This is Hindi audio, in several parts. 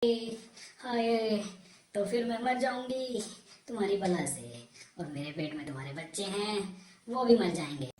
हाय, तो फिर मैं मर जाऊंगी तुम्हारी बला से, और मेरे पेट में तुम्हारे बच्चे हैं, वो भी मर जाएंगे।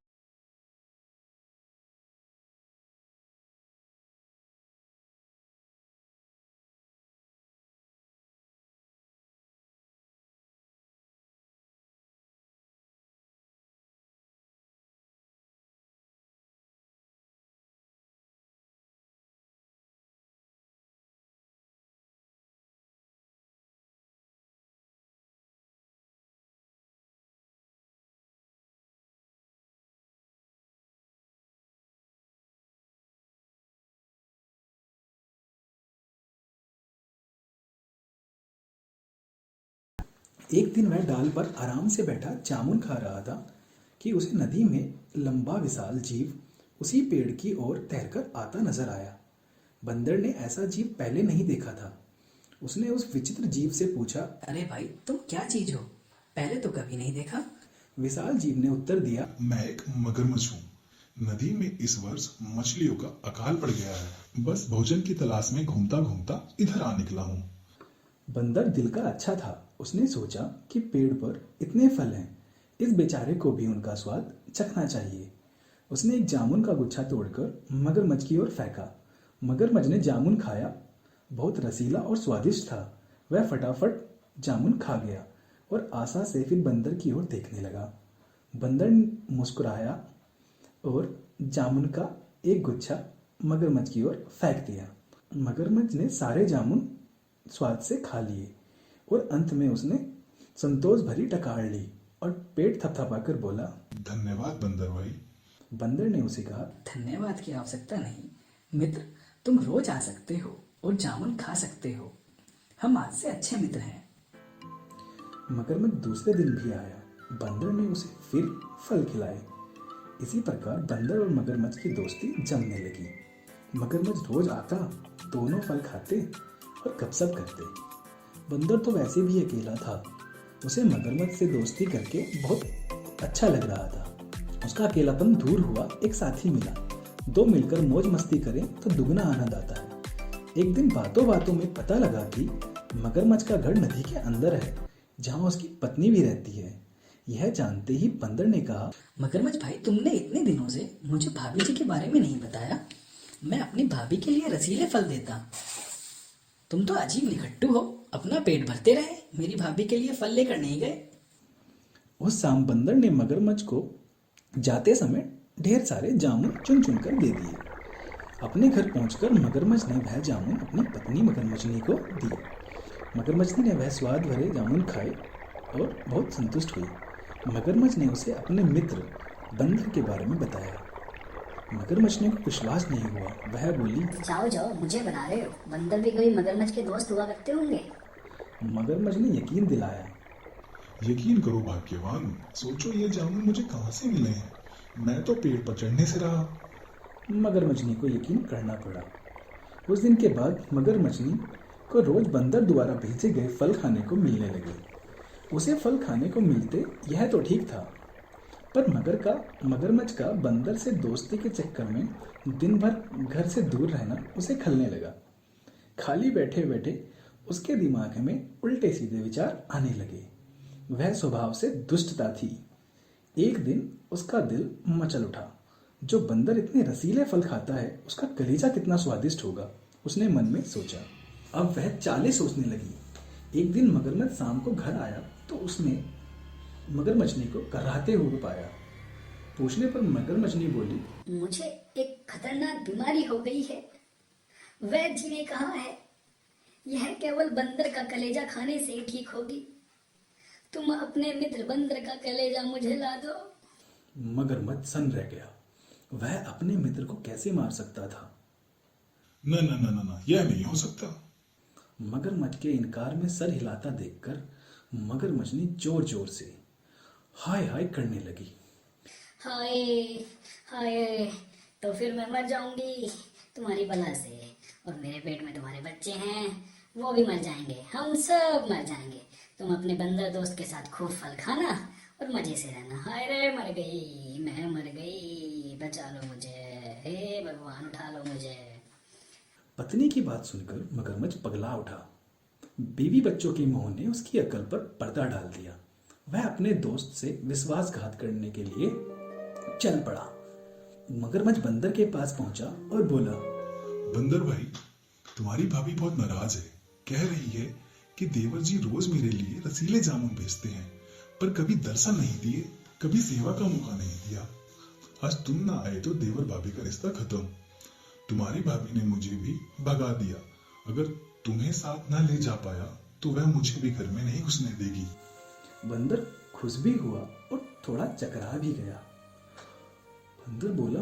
एक दिन वह डाल पर आराम से बैठा जामुन खा रहा था कि उसे नदी में लंबा विशाल जीव उसी पेड़ की ओर तैरकर आता नजर आया। बंदर ने ऐसा जीव पहले नहीं देखा था। उसने उस विचित्र जीव से पूछा। अरे भाई, तुम क्या चीज हो? पहले तो कभी नहीं देखा। विशाल जीव ने उत्तर दिया। मैं एक मगरमच्छ हूँ। नदी में इस वर्ष मछलियों का अकाल पड़ गया है। बस भोजन की तलाश में घूमता घूमता इधर आ निकला हूँ। बंदर दिल का अच्छा था। उसने सोचा कि पेड़ पर इतने फल हैं, इस बेचारे को भी उनका स्वाद चखना चाहिए। उसने एक जामुन का गुच्छा तोड़कर मगरमच्छ की ओर फेंका। मगरमच्छ ने जामुन खाया। बहुत रसीला और स्वादिष्ट था। वह फटाफट जामुन खा गया और आशा से फिर बंदर की ओर देखने लगा। बंदर मुस्कुराया और जामुन का एक गुच्छा मगरमच्छ की ओर फेंक दिया। मगरमच्छ ने सारे जामुन स्वाद से खा लिए और अंत में उसने संतोष भरी टकार ली और पेट थपथपाकर बोला। धन्यवाद बंदर भाई। बंदर ने उसे कहा। धन्यवाद की आवश्यकता नहीं मित्र, तुम रोज आ सकते हो और जामुन खा सकते हो। हम आज से अच्छे मित्र हैं। मगरमच्छ दूसरे दिन भी आया। बंदर ने उसे फिर फल खिलाए। इसी प्रकार बंदर और मगरमच्छ की दोस्ती जमने लगी। मगरमच्छ रोज आता, दोनों फल खाते और गपशप करते। बंदर तो वैसे भी अकेला था। उसे मगरमच्छ से दोस्ती करके बहुत अच्छा लग रहा था। उसका अकेलापन दूर हुआ, एक साथी मिला। दो मिलकर मौज मस्ती करें तो दुगना आनंद आता है। एक दिन बातों बातों में पता लगा कि मगरमच्छ का घर नदी के अंदर है, जहाँ उसकी पत्नी भी रहती है। यह जानते ही बंदर ने कहा। मगरमच्छ भाई, तुमने इतने दिनों से मुझे भाभी जी के बारे में नहीं बताया। मैं अपनी भाभी के लिए रसीले फल देता। तुम तो अजीब निखट्टू हो। अपना पेट भरते रहे, मेरी भाभी के लिए फल लेकर नहीं गए। उस शाम बंदर ने मगरमच्छ को जाते समय ढेर सारे जामुन चुन चुन कर दे दिए। अपने घर पहुंचकर मगरमच्छ ने वह जामुन अपनी पत्नी मगरमच्छनी को दिए। मगरमच्छनी ने वह स्वाद भरे जामुन खाए और बहुत संतुष्ट हुई। मगरमच्छ ने उसे अपने मित्र बंदर के बारे में बताया। मगरमच्छनी को विश्वास नहीं हुआ। वह बोली। जाओ जाओ, मुझे बना रहे हो? बंदर भी कभी मगरमच्छ के दोस्त हुआ करते होंगे। मगरमच्छ ने यकीन दिलाया। यकीन करो भाग्यवान, सोचो ये जामुन मुझे कहाँ से मिले हैं। मैं तो पेड़ पर चढ़ने से रहा। मगरमच्छनी को यकीन करना पड़ा। उस दिन के बाद मगरमच्छनी को रोज बंदर द्वारा भेजे गए फल खाने को मिलने लगे। उसे फल खाने को मिलते यह तो ठीक था, पर मगरमच्छ का बंदर से दोस्ती के चक्कर में दिन भर घर से दूर रहना उसे खलने लगा। खाली बैठे बैठे उसके दिमाग में उल्टे सीधे विचार आने लगे। वह स्वभाव से दुष्टता थी। एक दिन उसका दिल मचल उठा। जो बंदर इतने रसीले फल खाता है, उसका कलेजा कितना स्वादिष्ट होगा, उसने मन में सोचा। अब वह चालें सोचने लगी। एक दिन मगरमच्छ शाम को घर आया तो उसने मगरमच्छनी को कराहते हुए पाया। पूछने पर मगरमच्छनी बोली। मुझे एक खतरनाक बीमारी हो गई है। वैद्य जी ने कहा है यह केवल बंदर का कलेजा खाने से ही ठीक होगी। तुम अपने मित्र बंदर का कलेजा मुझे ला दो। मगरमच्छ सन रह गया। वह अपने मित्र को कैसे मार सकता था। न न न न न, यह नहीं हो सकता। मगरमच्छ के इनकार में सर हिलाता देखकर मगरमच्छनी जोर जोर से हाय हाय करने लगी। हाय हाय, तो फिर मैं मर जाऊंगी तुम्हारी बला से, और मेरे पेट में तुम्हारे बच्चे हैं, वो भी मर जाएंगे, हम सब मर जाएंगे। तुम अपने बंदर दोस्त के साथ खूब फल खाना और मजे से रहना। हाय रे, मर गई, मैं मर गई, बचा लो मुझे, हे भगवान उठा लो मुझे। पत्नी की बात सुनकर मगरमच्छ पगला उठा। बीवी बच्चों के मोह ने उसकी अकल पर पर्दा डाल दिया। वह अपने दोस्त से विश्वासघात करने के लिए चल पड़ा। मगरमच्छ बंदर के पास पहुंचा और बोला, बंदर भाई, तुम्हारी भाभी बहुत नाराज है। कह रही है कि देवर जी रोज मेरे लिए रसीले जामुन भेजते हैं, पर कभी दर्शन नहीं दिए, कभी सेवा का मौका नहीं दिया। आज तुम ना आए तो देवर भाभी का रिश्ता खत्म। तुम्हारी भाभी ने मुझे भी भगा दिया। अगर तुम्हें साथ ना ले जा पाया तो वह मुझे भी घर में नहीं घुसने देगी। बंदर खुश भी हुआ और थोड़ा चकरा भी गया। बंदर बोला,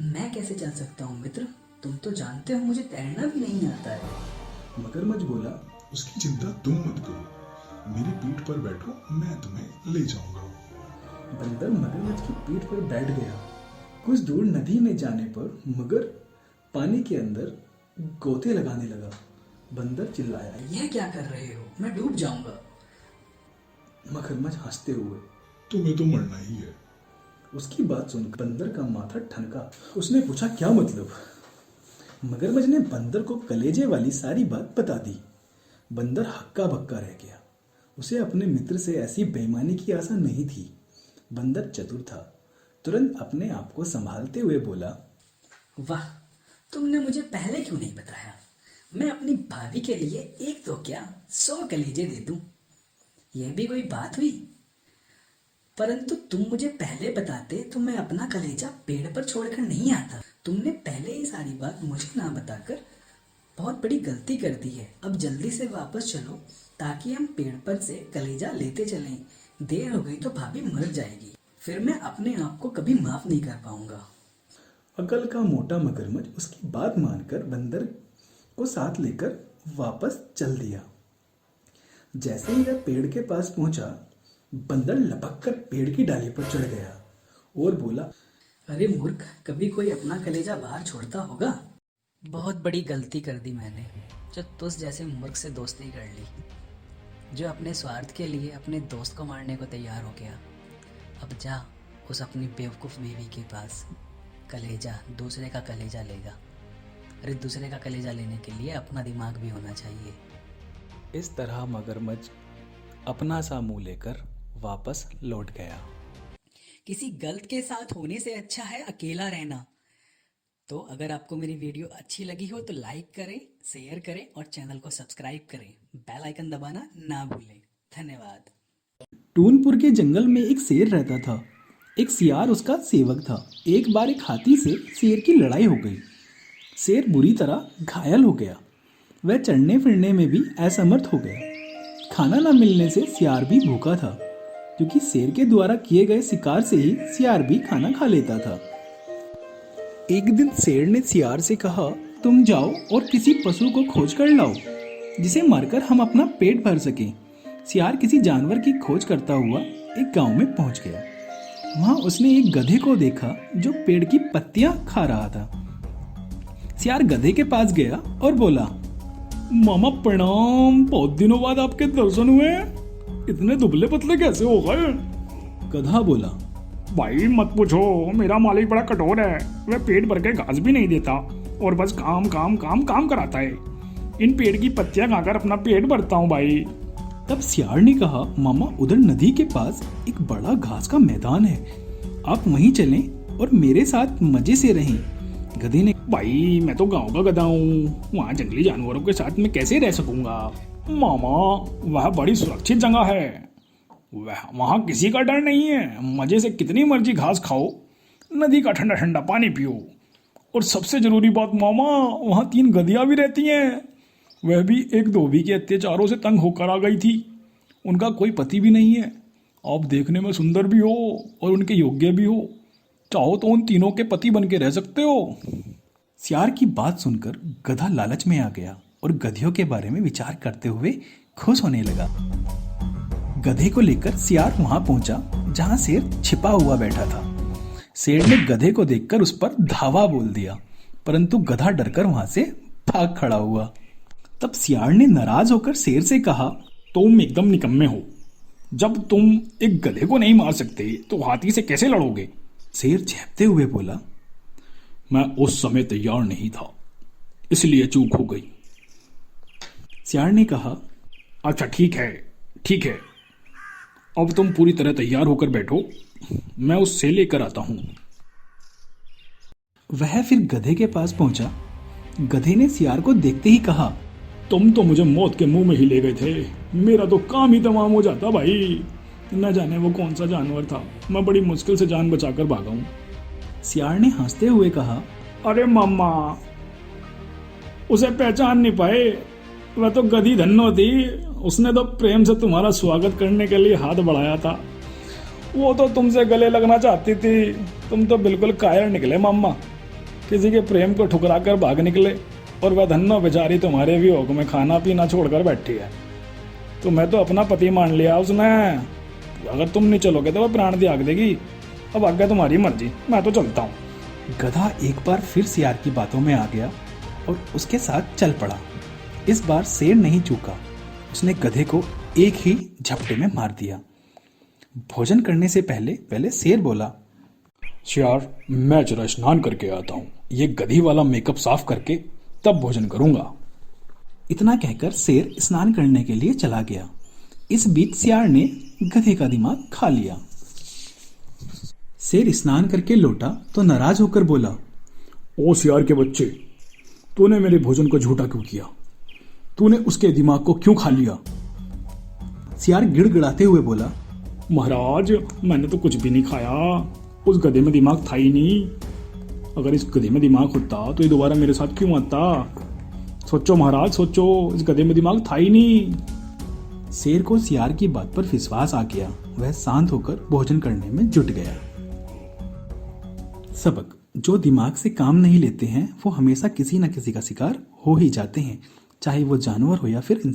मैं कैसे चल सकता हूँ मित्र? तुम तो जानते हो मुझे तैरना भी नहीं आता है। मगरमच्छ बोला, उसकी चिंता तुम मत करो, मेरी पीठ पर बैठो, मैं तुम्हें ले जाऊंगा। बंदर मगरमच्छ की पीठ पर बैठ गया। कुछ दूर नदी में जाने पर मगर पानी के अंदर गोते लगाने लगा। बंदर चिल्लाया। यह क्या कर रहे हो? मैं डूब जाऊंगा। मगरमच्छ हंसते हुए, तुम्हें तो मरना ही है। उसकी बात सुनकर बंदर का माथा ठनका। उसने पूछा, क्या मतलब? मगरमच्छ ने बंदर को कलेजे वाली सारी बात बता दी। बंदर हक्का बक्का रह गया। उसे अपने मित्र से ऐसी बेईमानी की आशा नहीं थी। बंदर चतुर था। तुरंत अपने आप को संभालते हुए बोला, वाह, तुमने मुझे पहले क्यों नहीं बताया? मैं अपनी भाभी के लिए एक तो क्या 100 कलेजे दे दूं। यह भी कोई बात हुई? परंतु तुम मुझे पहले बताते तो मैं अपना कलेजा पेड़ पर छोड़कर नहीं आता। तुमने पहले ही सारी बात मुझे ना बताकर बहुत बड़ी गलती कर दी है। अब जल्दी से वापस चलो ताकि हम पेड़ पर से कलेजा लेते चलें। देर हो गई तो भाभी मर जाएगी, फिर मैं अपने आप को कभी माफ नहीं कर पाऊंगा। अकल का मोटा मगरमच्छ उसकी बात मानकर बंदर को साथ लेकर वापस चल दिया। जैसे ही वह पेड़ के पास पहुंचा, बंदर लपक कर पेड़ की डाली पर चढ़ गया और बोला, अरे मूर्ख, कभी कोई अपना कलेजा बाहर छोड़ता होगा? बहुत बड़ी गलती कर दी मैंने, जो तुझ जैसे मूर्ख से दोस्ती कर ली, जो अपने स्वार्थ के लिए अपने दोस्त को मारने को तैयार हो गया। अब जा उस अपनी बेवकूफ़ बीवी के पास, कलेजा दूसरे का कलेजा लेगा। अरे दूसरे का कलेजा लेने के लिए अपना दिमाग भी होना चाहिए। इस तरह मगरमच्छ अपना सा मुंह लेकर वापस लौट गया। किसी गलत के साथ होने से अच्छा है अकेला रहना। तो अगर आपको मेरी वीडियो अच्छी लगी हो तो लाइक करें, शेयर करें और चैनल को सब्सक्राइब करें। बेल आइकन दबाना ना भूलें। धन्यवाद। टूनपुर के जंगल में एक शेर रहता था। एक सियार उसका सेवक था। एक बार एक हाथी से शेर की लड़ाई हो गई। शेर बुरी तरह घायल हो गया। वह चढ़ने फिरने में भी असमर्थ हो गया। खाना न मिलने से सियार भी भूखा था, क्योंकि शेर के द्वारा किए गए शिकार से ही सियार भी खाना खा लेता था। एक दिन शेर ने सियार से कहा, तुम जाओ और किसी पशु को खोज कर लाओ जिसे मारकर हम अपना पेट भर सकें। सियार किसी जानवर की खोज करता हुआ एक गांव में पहुंच गया। वहां उसने एक गधे को देखा जो पेड़ की पत्तियां खा रहा था। सियार गधे के पास गया और बोला, मामा प्रणाम, बहुत दिनों बाद आपके दर्शन हुए। इतने दुबले पतले कैसे हो गए? गधा बोला, भाई मत पूछो, मेरा मालिक बड़ा कठोर है। वह पेट भर के घास भी नहीं देता और बस काम काम काम काम कराता है। इन पेड़ की पत्तियां खाकर अपना पेट भरता हूँ भाई। तब सियार ने कहा, मामा उधर नदी के पास एक बड़ा घास का मैदान है, आप वहीं चलें और मेरे साथ मजे से रहें। गधे ने, भाई मैं तो गांव का गधा हूँ, वहाँ जंगली जानवरों के साथ मैं कैसे रह सकूंगा? मामा वह बड़ी सुरक्षित जगह है, वहाँ किसी का डर नहीं है। मजे से कितनी मर्जी घास खाओ, नदी का ठंडा ठंडा पानी पियो, और सबसे जरूरी बात मामा, वहाँ 3 गधियाँ भी रहती हैं। वह भी एक धोबी के अत्याचारों से तंग होकर आ गई थी। उनका कोई पति भी नहीं है। आप देखने में सुंदर भी हो और उनके योग्य भी हो। चाहो तो उन तीनों के पति बन के रह सकते हो। सियार की बात सुनकर गधा लालच में आ गया और गधियों के बारे में विचार करते हुए खुश होने लगा। गधे को लेकर सियार वहां पहुंचा जहां शेर छिपा हुआ बैठा था। शेर ने गधे को देखकर उस पर धावा बोल दिया, परंतु गधा डरकर वहां से भाग खड़ा हुआ। तब सियार ने नाराज होकर शेर से कहा, तुम एकदम निकम्मे हो। जब तुम एक गधे को नहीं मार सकते तो हाथी से कैसे लड़ोगे? शेर झेपते हुए बोला, मैं उस समय तैयार नहीं था। इसलिए चूक हो गई। सियार ने कहा, अच्छा ठीक है, अब तुम पूरी तरह तैयार होकर बैठो, मैं उससे लेकर आता हूँ। वह फिर गधे के पास पहुंचा। गधे ने सियार को देखते ही कहा, तुम तो मुझे मौत के मुंह में ही ले गए थे, मेरा तो काम ही तमाम हो जाता भाई। न जाने वो कौन सा जानवर था, मैं बड़ी मुश्किल से जान बचाकर भागा हूँ। सियार ने हंसते हुए कहा, अरे मामा, उसे पहचान नहीं पाए, वह तो गधी धन्नो थी, उसने तो प्रेम से तुम्हारा स्वागत करने के लिए हाथ बढ़ाया था। वो तो तुमसे गले लगना चाहती थी, तुम तो बिल्कुल कायर निकले मामा, किसी के प्रेम को ठुकरा कर भाग निकले, और वह धन्नो बेचारी तुम्हारे वियोग में खाना पीना छोड़कर बैठी है। तुम्हें तो अपना पति मान लिया उसने, अगर तुम नहीं चलोगे तो वह प्राण त्याग देगी। अब आगे तुम्हारी मर्जी, मैं तो चलता हूँ। गधा एक बार फिर सियार की बातों में आ गया और उसके साथ चल पड़ा। इस बार शेर नहीं चूका, उसने गधे को एक ही झपटे में मार दिया। भोजन करने से पहले शेर बोला, श्यार, मैं जरा स्नान करके आता हूँ, ये गधी वाला मेकअप साफ करके तब भोजन करूंगा। इतना कहकर शेर स्नान करने के लिए चला गया। इस बीच सियार ने गधे का दिमाग खा लिया। शेर स्नान करके लौटा तो नाराज होकर बोला, ओ श्यार के बच्चे, तूने मेरे भोजन को झूठा क्यों किया? तूने उसके दिमाग को क्यों खा लिया? सियार गिड़गिड़ाते हुए बोला, महाराज, मैंने तो कुछ भी नहीं खाया, उस गधे में दिमाग था ही नहीं। अगर इस गधे में दिमाग होता तो ये दोबारा मेरे साथ क्यों आता? सोचो महाराज, सोचो, इस गधे में दिमाग था ही नहीं। शेर को सियार की बात पर विश्वास आ गया। वह शांत होकर भोजन करने में जुट गया। सबक: जो दिमाग से काम नहीं लेते हैं वो हमेशा किसी न किसी का शिकार हो ही जाते हैं, चाहे वो जानवर हो या फिर इंसान।